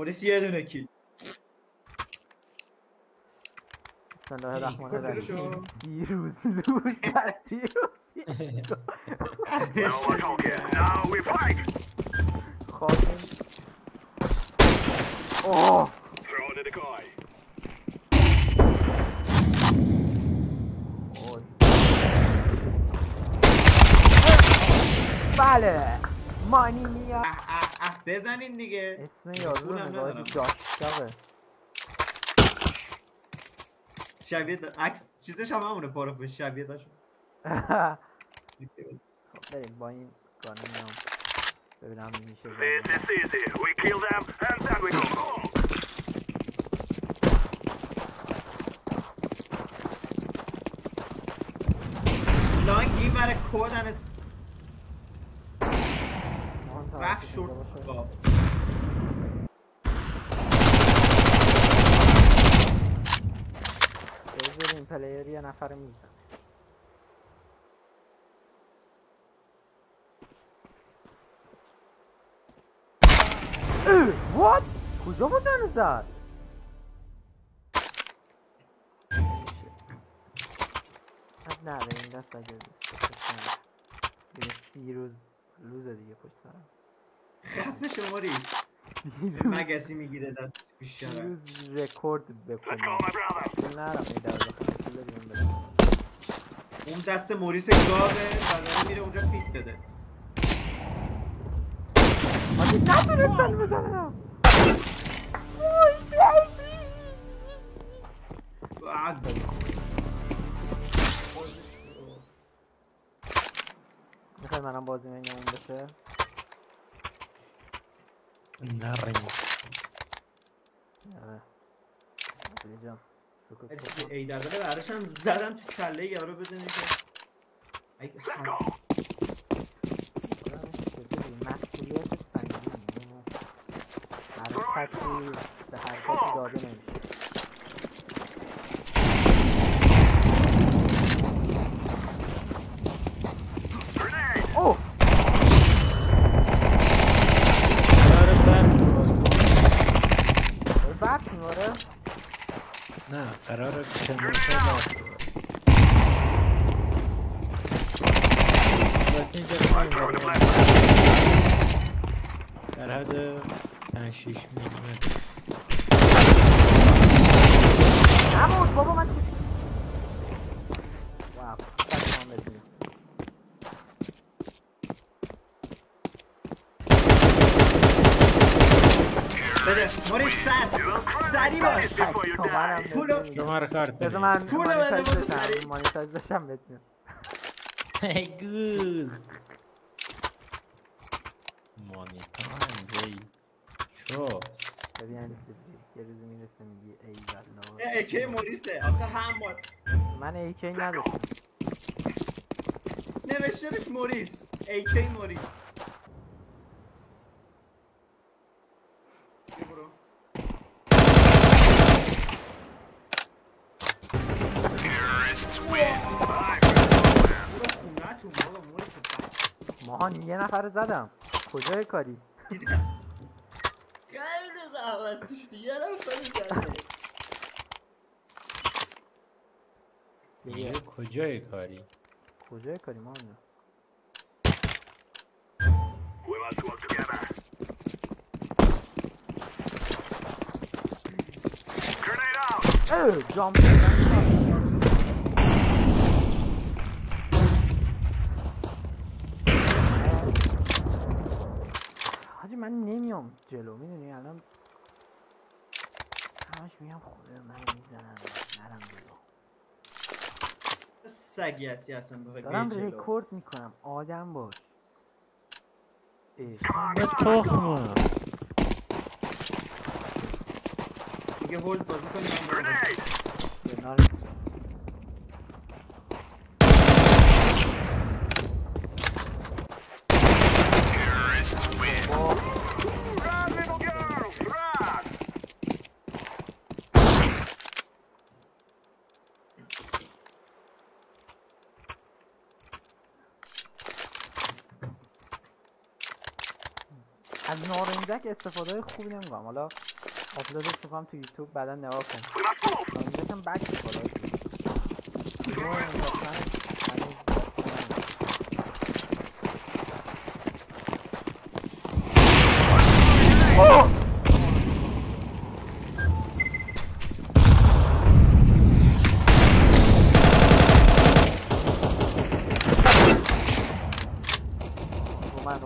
موریس یه دونه کی. بسم الله الرحمن الرحیم. دیروز خواهیم اوه بله مانی میاد. بزنین دیگه. اسم یارو رو نگاه جاشقه شبیه عکس چیزش هم همونه پروفایل شبیه داشت. خب بریم با این گانه میام ببینم میشه. لانگ این برای کودن رفت شورت با بذاریم پلیر یه نفر میزن. وات؟ کجا بود دانو زد؟ اب نره این دست اگه دیگه 30 روز دیگه پشت سرم. خفه شماری مگسی میگیره دست بیشتر 30 روز رکورد بکنم. نرم این در بخواه بریم بدم. اون دست موریس گاوه و میره اونجا فیت بده. آجی نتونستن بزنم. میخوای منم بازی منیمون بشه؟ نه رنگ آره عبدالی جان ای در بله براشم زدم تو کله یارو بدونی که مسئولیت سنگینه. حرکتی به حرکتی داده نمیشه. اوه برف میواره؟ نه قراره کنسه برف در حد 5-6 میلیمتر. نمود بابا من چی؟ واو خواهد بدونی بده موریس سری باش شما رو کارت بذار من مانیتایز بشم بتونم. ای گوز مانیتایز چوس ببین یه روزی میرسه میگی ای والله ایکی موریسه آخه هم بار من ایکی نداشتم نوشتنش موریس ایکی موریس. برو ماهان یه نفر زدم. کجای کاری؟ خیلی زحمت کشیدی یه نفر زدم. دیگه کجای کاری؟ کجای کاری ماهان؟ جامپ حاجی من نمیام جلو میدونی الان همش میگم خدا من میزنم نرم جلو. سگی هستی اصلا بخوای دارم رکورد میکنم آدم باش. به تخمه دیگه هولد بازی کنیم. از نارنجک استفاده خوبی نمیکنم. حالا آپلودش میکنم تو یوتیوب بعدا نگاه کن. یکم بک میخوره. اومد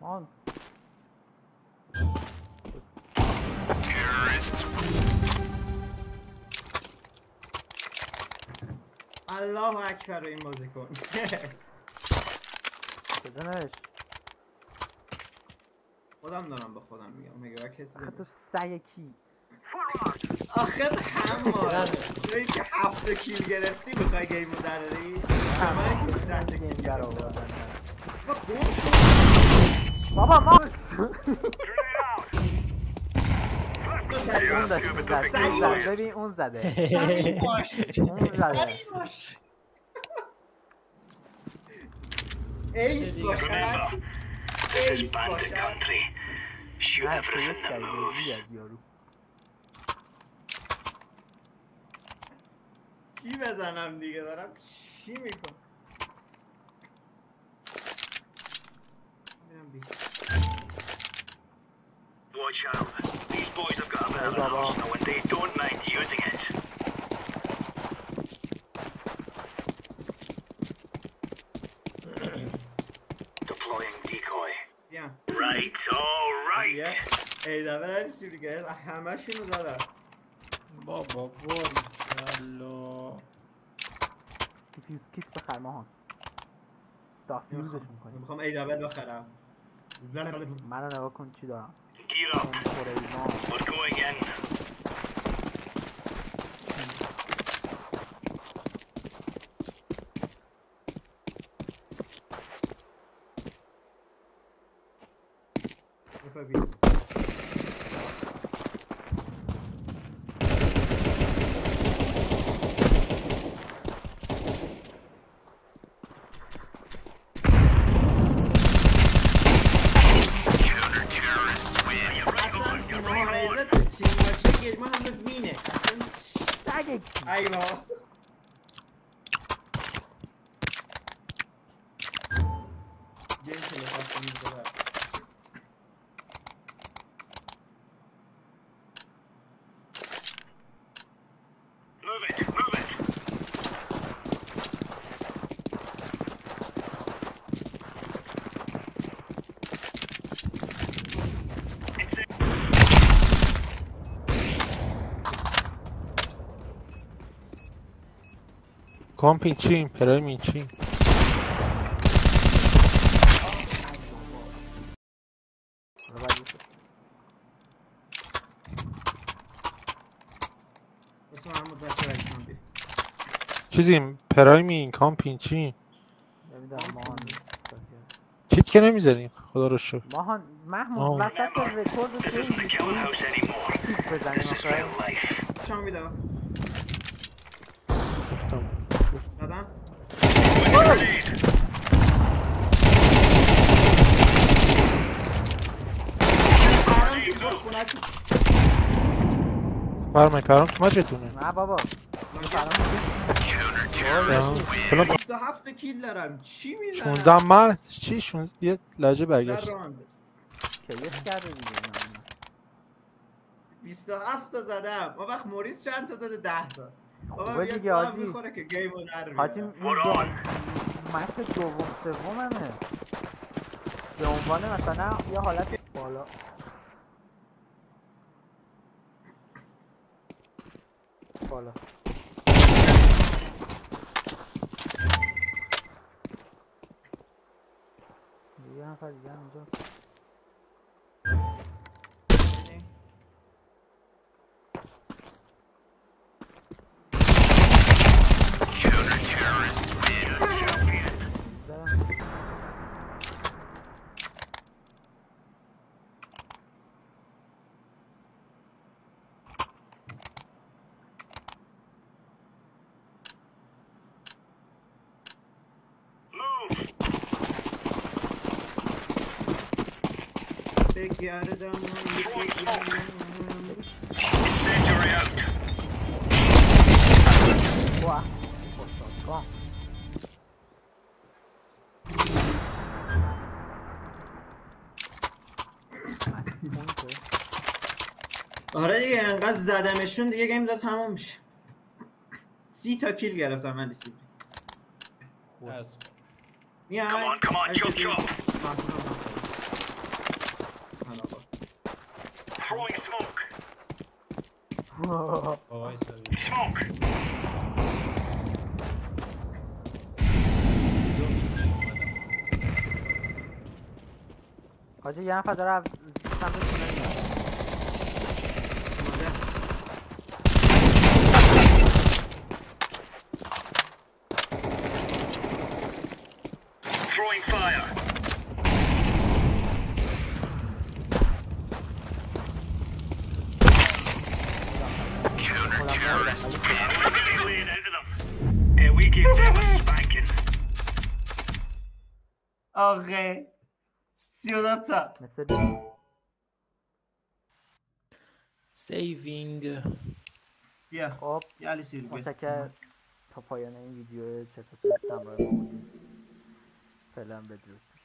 آن الله اکبر این بازیکن. بزنش. خودم دارم با خودم میگم مگه کسی آخه تو سگ کی؟ آخه همه توی که 7 کیل گرفتی بخوای گیمو دراری. من که 10 کیل در آوردن. بابا ما اون زده. ببین اون زده. اون زده. ایس باشد. ایس باشد. نه توی سگوزی از یارو. چی بزنم دیگه دارم چی میکنم. Watch out. These boys have got a bit of an arsenal and they don't mind using it. Deploying decoy. Yeah. Right, alright. Yeah. ای دفعه چی دیگه همه شونو دارم. بابا باریکلا. دیفیوز کیت بخر ماهان. دافیوزش میکنی. میخوام ای دبل بخرم. منو نگاه کن چی دارم. Gear up. We're going in. ای بابا گیم شده خواستم میزدم Move it, move it. کامپین چیم پرایم چیم چیزیم پرایم کامپین چیم چیت که نمیزنیم خدا رو شکر ماهان محمود وسط رکورد بزنیم آخه چون میدم دادم فرمای پرام تو مجتونه نه بابا 27 کیل دارم چی میزنم 16 من چی 16 یه لحجه برگشت کیف کرده دیگه 27 تا زدم اون وقت موریس چند تا زده 10 تا بابا دیگه حاجی میخوره که گیمو در حاجی این مچ دوم سوممه به عنوان مثلا یه حالت بالا یه نفر دیگه اونجا گردم Incendiary out. واه خوشحال آره دیگه انقدر زدمشون دیگه گیم داره تمام میشه 30 تا کیل گرفتم من دیسی از میای Come on, chop chop. Throwing smoke. وای سوی Smoke. حاجی یه نفر داره سمت تونل میاد Throwing fire. Counter-terrorists. We're laying into them. We give them a spanking. آخه 32 تا مثل سیوینگ. بیا خب یه علی سیر بیا متشکر تا پایان این ویدیو چطور همراه ما بودید فعلا بدرود